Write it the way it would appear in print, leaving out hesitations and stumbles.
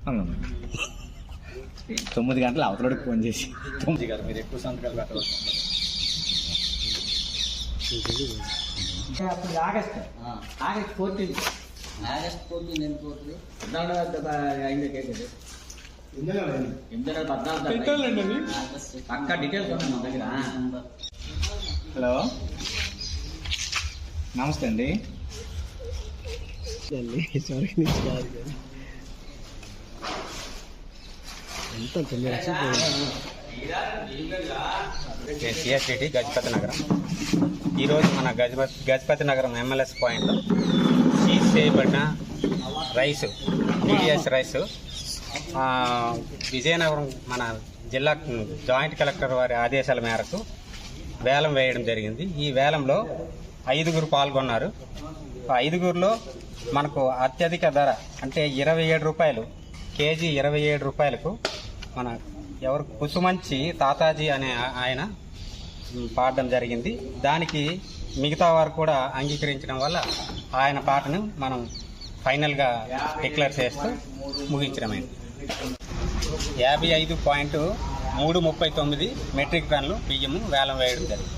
9 గంటలు అవతలకి ఫోన్ చేసి 9 గారు మీరు ఎక్కువ సంతకాలు పెట్టవచ్చు. ఆగస్ట్ 14 అయింది కేసు. పక్కా డీటెయిల్స్ ఉన్నాయి మన దగ్గర. హలో నమస్తే అండి. సిఎస్సిటీ గజపతి నగరం. ఈరోజు మన గజపతి నగరం MLS పాయింట్లో సీజ్ చేయబడిన రైసు టీడీఎస్ రైసు విజయనగరం మన జిల్లా జాయింట్ కలెక్టర్ వారి ఆదేశాల మేరకు వేలం వేయడం జరిగింది. ఈ వేలంలో 5గురు పాల్గొన్నారు. 5గురిలో మనకు అత్యధిక ధర అంటే 27 రూపాయలు, కేజీ 27 రూపాయలకు మన ఎవరు కుసుమంచి తాతాజీ అనే ఆయన పాడడం జరిగింది. దానికి మిగతా వారు కూడా అంగీకరించడం వల్ల ఆయన పాటను మనం ఫైనల్గా డిక్లేర్ చేస్తూ ముగించడమైంది. 55.339 మెట్రిక్ టన్నులు బియ్యము వేలం వేయడం జరిగింది.